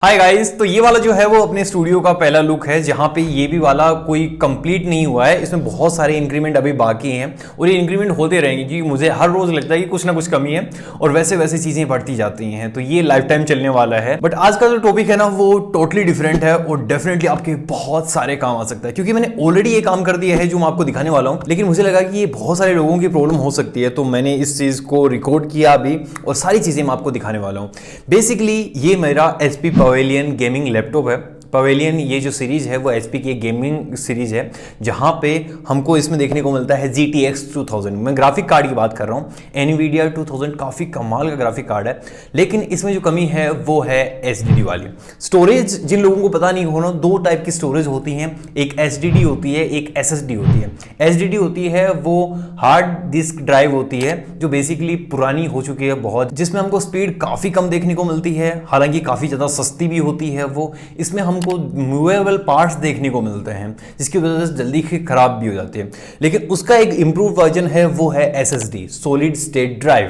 Hi guys, तो ये वाला जो है वो अपने स्टूडियो का पहला लुक है जहां पे ये भी वाला कोई कंप्लीट नहीं हुआ है। इसमें बहुत सारे इंक्रीमेंट अभी बाकी हैं और ये इंक्रीमेंट होते रहेंगे क्योंकि मुझे हर रोज लगता है कि कुछ ना कुछ कमी है और वैसे वैसे चीजें बढ़ती जाती हैं। तो ये लाइफ टाइम चलने वाला है। बट आज का जो टॉपिक है ना वो टोटली डिफरेंट है और डेफिनेटली आपके बहुत सारे काम आ सकता है क्योंकि मैंने ऑलरेडी ये काम कर दिया है जो मैं आपको दिखाने वाला हूँ। लेकिन मुझे लगा कि ये बहुत सारे लोगों की प्रॉब्लम हो सकती है, तो मैंने इस चीज को रिकॉर्ड किया अभी और सारी चीजें मैं आपको दिखाने वाला हूँ। बेसिकली ये मेरा HP पवेलियन गेमिंग लैपटॉप है। पवेलियन ये जो सीरीज है वो HP की एक गेमिंग सीरीज है जहां पे हमको इसमें देखने को मिलता है GTX 2000। मैं ग्राफिक कार्ड की बात कर रहा हूँ, NVIDIA 2000 काफ़ी कमाल का ग्राफिक कार्ड है। लेकिन इसमें जो कमी है वो है SSD वाली स्टोरेज। जिन लोगों को पता नहीं हो ना, दो टाइप की स्टोरेज होती हैं, एक SSD होती है, एक SSD होती है। SSD होती है वो हार्ड डिस्क ड्राइव होती है जो बेसिकली पुरानी हो चुकी है बहुत, जिसमें हमको स्पीड काफ़ी कम देखने को मिलती है, हालांकि काफ़ी ज़्यादा सस्ती भी होती है वो। इसमें हमको मूवेबल पार्ट्स देखने को मिलते हैं जिसकी वजह से जल्दी खराब भी हो जाती है। लेकिन उसका एक इंप्रूव वर्जन है वो है SSD, सॉलिड स्टेट ड्राइव।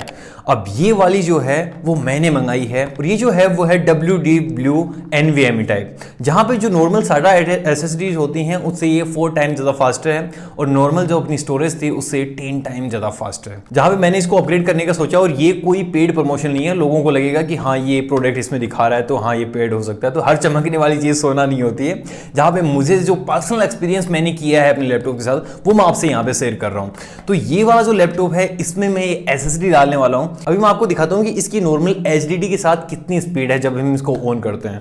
अब ये वाली जो है वो मैंने मंगाई है और ये जो है वो है WD Blue NVMe टाइप, जहां पे जो नॉर्मल साडा SSDs होती हैं उससे ये 4 टाइम ज़्यादा फास्टर है और नॉर्मल जो अपनी स्टोरेज थी उससे 10 टाइम ज़्यादा फास्टर है। जहां पे मैंने इसको अपग्रेड करने का सोचा और ये कोई पेड प्रमोशन नहीं है। लोगों को लगेगा कि हाँ ये प्रोडक्ट इसमें दिखा रहा है तो हाँ ये पेड हो सकता है, तो हर चमकने वाली चीज़ सोना नहीं होती है। जहां पे मुझे जो पर्सनल एक्सपीरियंस मैंने किया है अपने लैपटॉप के साथ वो मैं आपसे यहाँ पे शेयर कर रहा हूँ। तो ये वाला जो लैपटॉप है इसमें मैं SSD डालने वाला हूँ। अभी मैं आपको दिखाता हूँ कि इसकी नॉर्मल HDD के साथ कितनी स्पीड है जब हम इसको ऑन करते हैं।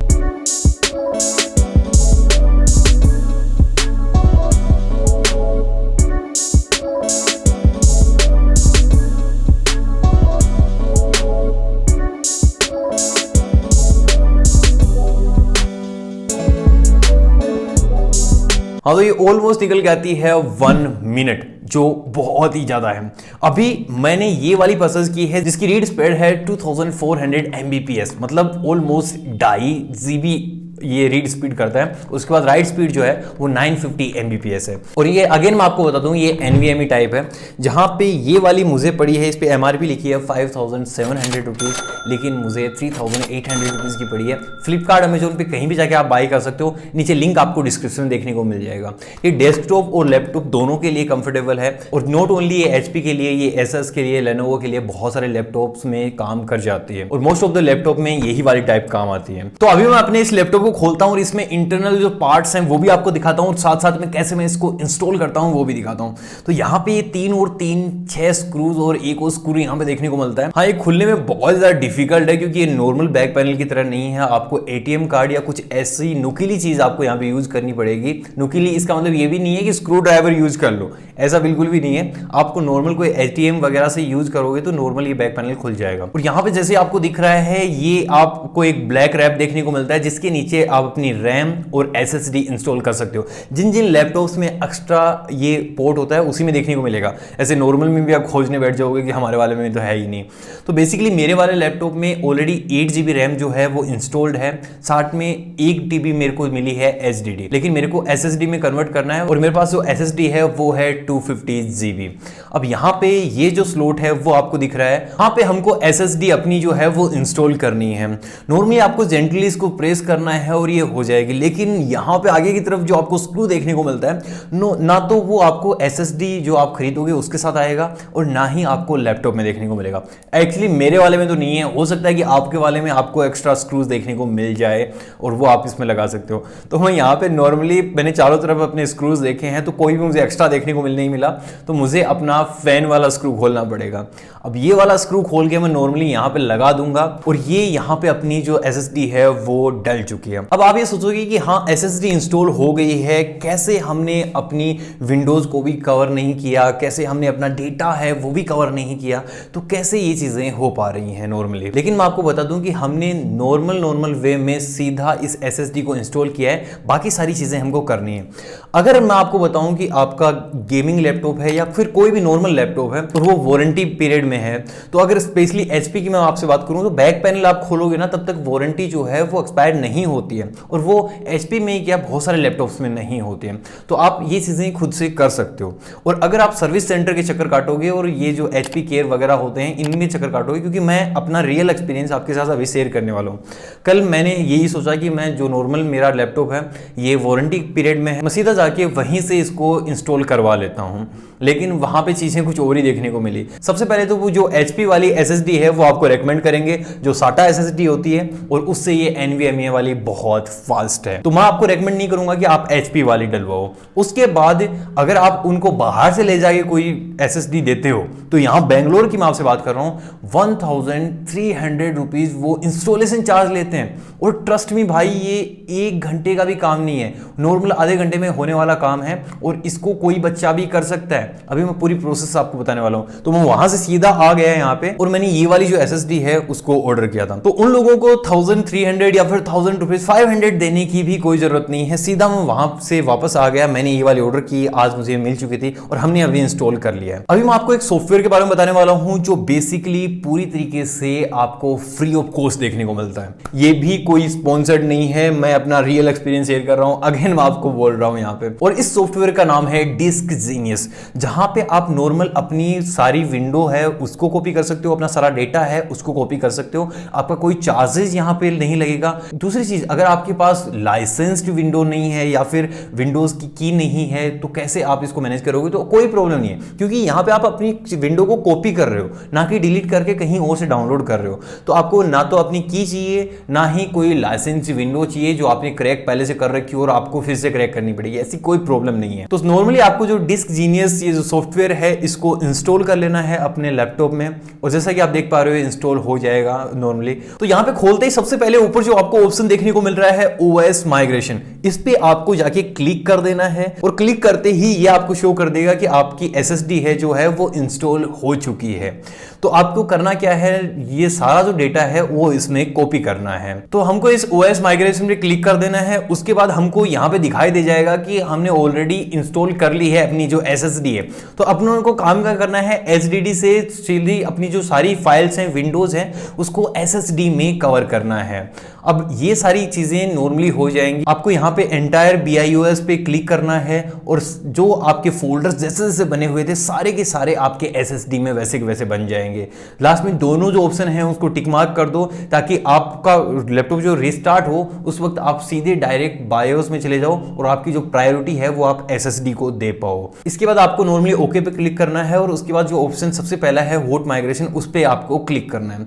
हाँ, तो ये ऑलमोस्ट निकल के आती है 1 मिनट, जो बहुत ही ज्यादा है। अभी मैंने ये वाली परचेज की है जिसकी रीड स्पीड है 2400 Mbps, मतलब ऑलमोस्ट 2.5 GB ये रीड स्पीड करता है। उसके बाद राइट स्पीड जो है वो 950 Mbps है। और ये अगेन मैं आपको बता दूं ये NVMe टाइप है, जहां पे ये वाली मुझे पड़ी है, इस पे MRP लिखी है 5700 रुपीज़, लेकिन मुझे 3800 रुपीज़ की पड़ी है। फ्लिपकार्ट, अमेजोन पे कहीं भी जाके आप बाई कर सकते हो, नीचे लिंक आपको डिस्क्रिप्शन में देखने को मिल जाएगा। ये डेस्कटॉप और लैपटॉप दोनों के लिए कंफर्टेबल है और नॉट ओनली ये HP के लिए, ये Asus के लिए, Lenovo के लिए बहुत सारे लैपटॉप्स में काम कर जाती है और मोस्ट ऑफ द लैपटॉप में यही वाली टाइप काम आती है। तो अभी मैं अपने इस लैपटॉप खोलता हूं और इसमें इंटरनल जो पार्ट्स हैं वो भी आपको दिखाता हूं और साथ साथ में कैसे मैं इसको इंस्टॉल करता हूं वो भी दिखाता हूं। तो यहाँ पे ये 6 स्क्रूज और एक और स्क्रू यहाँ पे देखने को मिलता है। हाँ, ये खुलने में बहुत ज्यादा डिफिकल्ट है क्योंकि ये नॉर्मल बैक पैनल की तरह नहीं है। आपको ATM कार्ड या कुछ ऐसी नुकीली चीज आपको यहाँ पे यूज करनी पड़ेगी। नुकीली इसका मतलब ये भी नहीं है कि स्क्रू ड्राइवर यूज कर लो, ऐसा बिल्कुल भी नहीं है। आपको नॉर्मल कोई ATM वगैरह से यूज करोगे तो नॉर्मल ये बैक पैनल खुल जाएगा। और यहाँ पे जैसे आपको दिख रहा है ये आपको एक ब्लैक रैप देखने को मिलता है जिसके नीचे आप अपनी रैम और SSD इंस्टॉल कर सकते हो। जिन जिन लैपटॉप्स में एक्स्ट्रा ये पोर्ट होता है उसी में देखने को मिलेगा, ऐसे नॉर्मल में भी आप खोजने बैठ जाओगे कि हमारे वाले में तो है ही नहीं। तो बेसिकली मेरे वाले लैपटॉप में ऑलरेडी 8 GB रैम जो है वो इंस्टॉल्ड है, साथ में 1 TB मेरे को मिली है HDD, लेकिन मेरे को SSD में कन्वर्ट करना है और मेरे पास जो SSD है वो है 250 GB। अब यहाँ पे ये जो स्लॉट है वो आपको दिख रहा है, यहाँ पे हमको SSD अपनी जो है वो इंस्टॉल करनी है। नॉर्मली आपको जेंटली इसको प्रेस करना है और ये हो जाएगी, लेकिन यहाँ पे आगे की तरफ जो आपको स्क्रू देखने को मिलता है ना तो वो आपको SSD जो आप खरीदोगे उसके साथ आएगा और ना ही आपको लैपटॉप में देखने को मिलेगा। एक्चुअली मेरे वाले में तो नहीं है, हो सकता है कि आपके वाले में आपको एक्स्ट्रा स्क्रूज देखने को मिल जाए और वो आप इसमें लगा सकते हो। तो मैं यहाँ पे नॉर्मली मैंने चारों तरफ अपने स्क्रूज देखे हैं तो कोई भी मुझे एक्स्ट्रा देखने को नहीं मिला, तो मुझे अपना फैन वाला स्क्रू खोलना पड़ेगा। अब ये वाला स्क्रू खोल के मैं नॉर्मली यहाँ पे लगा दूंगा और ये यहाँ पे अपनी जो SSD है वो डल चुकी है। अब आप ये सोचोगे कि हाँ SSD इंस्टॉल हो गई है, कैसे हमने अपनी विंडोज को भी कवर नहीं किया, कैसे हमने अपना डेटा है वो भी कवर नहीं किया, तो कैसे ये चीजें हो पा रही हैं नॉर्मली। लेकिन मैं आपको बता दूं कि हमने नॉर्मल वे में सीधा इस SSD को इंस्टॉल किया है, बाकी सारी चीजें हमको करनी है। अगर मैं आपको बताऊं कि आपका गेमिंग लैपटॉप है या फिर कोई भी नॉर्मल लैपटॉप है और वो वारंटी पीरियड में है, तो अगर स्पेशली HP की मैं आपसे बात करूं तो बैक पैनल आप खोलोगे ना तब तक वारंटी जो है वो एक्सपायर नहीं होती होती है, और वो HP में क्या बहुत सारे लैपटॉप्स में नहीं होती हैं। तो आप ये चीज़ें खुद से कर सकते हो। और अगर आप सर्विस सेंटर के चक्कर काटोगे और ये जो HP केयर वगैरह होते हैं इनमें चक्कर काटोगे, क्योंकि मैं अपना रियल एक्सपीरियंस आपके साथ अभी शेयर करने वाला हूँ। कल मैंने यही सोचा कि मैं जो नॉर्मल मेरा लैपटॉप है ये वारंटी पीरियड में है, मैं सीधा जाके वहीं से इसको इंस्टॉल करवा लेता हूँ, लेकिन वहाँ पे चीज़ें कुछ और ही देखने को मिली। सबसे पहले तो वो जो HP वाली SSD है वो आपको रेकमेंड करेंगे, जो SATA SSD होती है, और उससे ये NVMe वाली बहुत फास्ट है। तो मैं आपको रेकमेंड नहीं करूंगा कि आप HP वाली डलवाओ। उसके बाद अगर आप उनको बाहर से ले जाके कोई SSD देते हो, तो यहाँ बेंगलोर की मैं आपसे बात कर रहा हूँ 1300 रुपीज वो इंस्टॉलेशन चार्ज लेते हैं। और ट्रस्ट मी भाई, ये 1 घंटे का भी काम नहीं है, नॉर्मल आधे घंटे में होने वाला काम है, और इसको कोई बच्चा भी कर सकता है। अभी मैं पूरी प्रोसेस आपको बताने वाला हूं। तो मैं वहां से सीधा आ गया यहाँ पे, और मैंने ये वाली जो SSD है उसको ऑर्डर किया था। तो उन लोगों को 1300 या फिर 1000 रुपीज 500 देने की भी कोई जरूरत नहीं है। सीधा मैं वहां से वापस आ गया, मैंने ये वाली ऑर्डर की, आज मुझे मिल चुकी थी और हमने अभी इंस्टॉल कर लिया है। अभी मैं आपको एक सॉफ्टवेयर के बारे में बताने वाला हूं जो बेसिकली पूरी तरीके से आपको फ्री ऑफ कॉस्ट देखने को मिलता है। ये भी कोई स्पॉन्सर्ड नहीं है, मैं अपना रियल एक्सपीरियंस शेयर कर रहा हूं, अगेन मैं आपको बोल रहा हूं यहाँ पे। और इस सॉफ्टवेयर का नाम है डिस्क जीनियस, जहां पे आप नॉर्मल अपनी सारी विंडो है उसको कॉपी कर सकते हो, अपना सारा डेटा है उसको कॉपी कर सकते हो, आपका कोई चार्जेस यहां पे नहीं लगेगा। दूसरी चीज, अगर आपके पास लाइसेंस्ड विंडो नहीं है या फिर विंडोज की की नहीं है, तो कैसे आप इसको मैनेज करोगे? तो कोई प्रॉब्लम नहीं है, क्योंकि यहां पे आप अपनी विंडो को कॉपी कर रहे हो, ना कि डिलीट करके कहीं और से डाउनलोड कर रहे हो। तो आपको ना तो अपनी की चाहिए, ना ही कोई लाइसेंस विंडो चाहिए जो आपने क्रैक पहले से कर रखी हो और आपको फिर से क्रैक करनी पड़ेगी, ऐसी कोई प्रॉब्लम नहीं है। तो नॉर्मली आपको जो डिस्क जीनियस ये जो सॉफ्टवेयर है इसको इंस्टॉल कर लेना है अपने लैपटॉप में, और जैसा कि आप देख पा रहे हो इंस्टॉल हो जाएगा नॉर्मली। तो यहां पे खोलते ही सबसे पहले ऊपर जो आपको ऑप्शन देखने को मिल रहा है OS माइग्रेशन, इस पे आपको जाके क्लिक कर देना है, और क्लिक करते ही ये आपको शो कर देगा कि आपकी SSD है जो है वो इंस्टॉल हो चुकी है। तो आपको करना क्या है, ये सारा जो डेटा है वो इसमें कॉपी करना है। तो हमको इस OS माइग्रेशन पे क्लिक कर देना है। उसके बाद हमको यहाँ पे दिखाई दे जाएगा कि हमने ऑलरेडी इंस्टॉल कर ली है अपनी जो SSD है। तो अपनों को काम क्या करना है, HDD से सीधी अपनी जो सारी फाइल्स हैं, विंडोज हैं, उसको SSD में कवर करना है। अब ये सारी चीजें नॉर्मली हो जाएंगी। आपको यहाँ पे एंटायर BIOS पे क्लिक करना है, और जो आपके फोल्डर्स जैसे जैसे बने हुए थे सारे के सारे आपके SSD में वैसे के वैसे बन जाएंगे। लास्ट में दोनों जो ऑप्शन हैं उसको टिक मार्क कर दो, ताकि आपका लैपटॉप जो रिस्टार्ट हो उस वक्त आप सीधे डायरेक्ट BIOS में चले जाओ और आपकी जो प्रायोरिटी है वो आप SSD को दे पाओ। इसके बाद आपको नॉर्मली ओके पे क्लिक करना है, और उसके बाद जो ऑप्शन सबसे पहला है हॉट माइग्रेशन, उस पर आपको क्लिक करना है।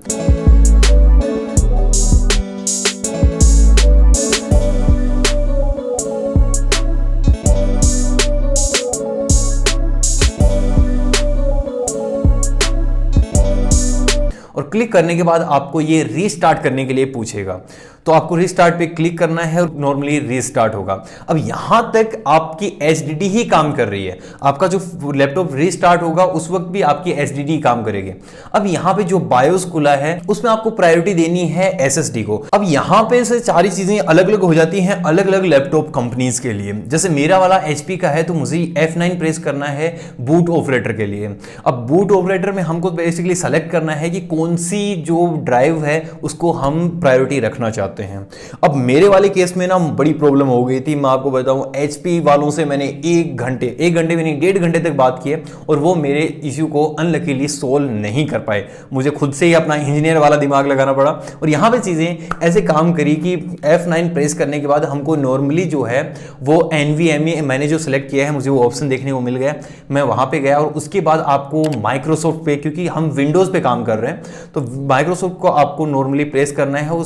और क्लिक करने के बाद आपको ये रीस्टार्ट करने के लिए पूछेगा, तो आपको रीस्टार्ट पे क्लिक करना है और नॉर्मली रीस्टार्ट होगा। अब यहां तक आपकी HDD ही काम कर रही है, आपका जो लैपटॉप रीस्टार्ट होगा उस वक्त भी आपकी HDD काम करेगी। अब यहां पे जो BIOS खुला है उसमें आपको प्रायोरिटी देनी है SSD को। अब यहां पे से सारी चीजें अलग अलग हो जाती हैं अलग अलग लैपटॉप कंपनीज के लिए। जैसे मेरा वाला HP का है, तो मुझे F9 प्रेस करना है बूट ऑपरेटर के लिए। अब बूट ऑपरेटर में हमको बेसिकली सेलेक्ट करना है कि कौन सी जो ड्राइव है उसको हम प्रायोरिटी रखना चाहते हैं। अब मेरे वाले केस में ना बड़ी प्रॉब्लम हो गई थी, मैं आपको बताऊं। HP वालों से मैंने 1 घंटे भी नहीं 1.5 घंटे तक बात की है, और वो मेरे इश्यू को अनलकीली सोल्व नहीं कर पाए। मुझे खुद से ही अपना इंजीनियर वाला दिमाग लगाना पड़ा, और यहां पे चीजें ऐसे काम करी कि F9 प्रेस करने के बाद हमको नॉर्मली जो है वो NVMe मैंने जो सिलेक्ट किया है, मुझे वो ऑप्शन देखने को मिल गया, मैं वहां पे गया। और उसके बाद आपको माइक्रोसॉफ्ट पे, क्योंकि हम विंडोज पे काम कर रहे हैं, तो माइक्रोसॉफ्ट को आपको नॉर्मली प्रेस करना है।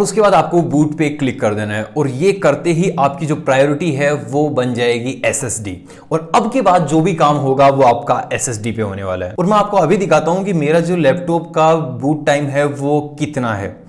उसके बाद आपको बूट पे क्लिक कर देना है, और ये करते ही आपकी जो प्रायोरिटी है वो बन जाएगी SSD। और अब के बाद जो भी काम होगा वो आपका SSD पे होने वाला है। और मैं आपको अभी दिखाता हूं कि मेरा जो लैपटॉप का बूट टाइम है वो कितना है।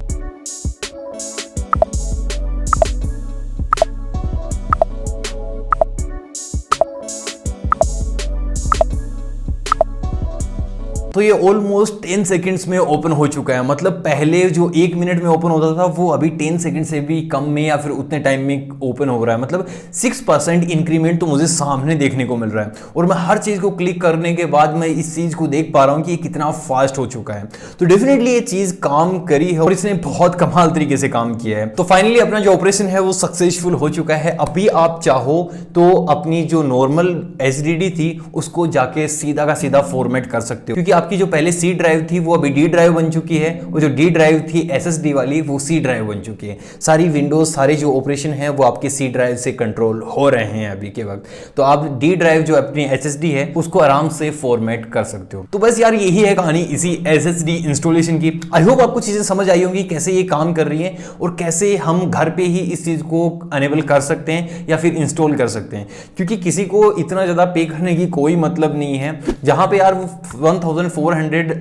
तो ये ऑलमोस्ट 10 सेकंड्स में ओपन हो चुका है। मतलब पहले जो 1 मिनट में ओपन होता था वो अभी 10 सेकंड से भी कम में या फिर उतने टाइम में ओपन हो रहा है। मतलब 6% इंक्रीमेंट तो मुझे सामने देखने को मिल रहा है और मैं हर चीज को क्लिक करने के बाद मैं इस चीज को देख पा रहा हूं कि ये कितना फास्ट हो चुका है। तो डेफिनेटली ये चीज काम करी है और इसने बहुत कमाल तरीके से काम किया है। तो फाइनली अपना जो ऑपरेशन है वो सक्सेसफुल हो चुका है। अभी आप चाहो तो अपनी जो नॉर्मल एसडीडी थी उसको जाके सीधा का सीधा फॉर्मेट कर सकते हो, क्योंकि आपकी जो पहले सी ड्राइव थी वो अभी डी ड्राइव बन चुकी है और जो डी ड्राइव थी एसएसडी वाली वो सी ड्राइव बन चुकी है। सारी विंडोज सारे जो ऑपरेशन है वो आपके सी ड्राइव से कंट्रोल हो रहे हैं अभी के वक्त। तो आप डी ड्राइव जो अपनी एसएसडी है उसको आराम से फॉर्मेट कर सकते हो। तो बस यार यही है कहानी इसी एसएसडी इंस्टॉलेशन की। आई होप आपको चीजें समझ आई होंगी कैसे ये काम कर रही है और कैसे हम घर पे ही इस चीज को अनेबल कर सकते हैं या फिर इंस्टॉल कर सकते हैं, क्योंकि किसी को इतना ज्यादा पे करने की कोई मतलब नहीं है। जहां पे यार वो 1400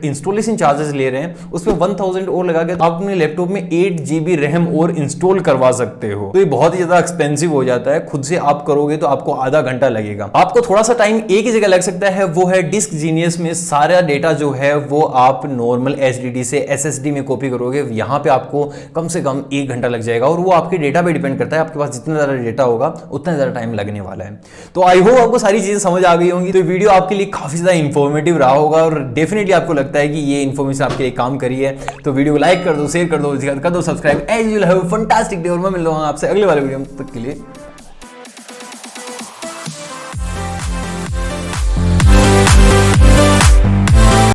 इंस्टॉलेशन चार्जेस ले रहे हैं उसमें 1000 और लगा के आप अपने लैपटॉप में 8 GB रैम और इंस्टॉल करवा सकते हो। तो ये बहुत ही ज्यादा एक्सपेंसिव हो जाता है। खुद से आप करोगे तो आपको आधा घंटा लगेगा। आपको थोड़ा सा टाइम एक ही जगह लग सकता है, वो है डिस्क जीनियस में। सारा डेटा जो है वो आप नॉर्मल एसडीडी से एसएसडी में कॉपी करोगे, यहां पे आपको कम से कम 1 घंटा लग जाएगा और वो आपके डेटा पे डिपेंड करता है। आपके पास जितना ज्यादा डेटा होगा उतना ज्यादा टाइम लगने वाला है। तो आई होप आपको सारी चीजें समझ आ गई होंगी। तो वीडियो आपके लिए काफी ज्यादा इंफॉर्मेटिव रहा होगा और डेफिनेटली आपको लगता है कि ये इन्फॉर्मेशन आपके लिए काम करी है। तो वीडियो को लाइक कर दो, शेयर कर दो, कर दो subscribe. As you'll have a fantastic day और मैं मिल रहा हूं आपसे अगले वाले वीडियो में। तब तक के लिए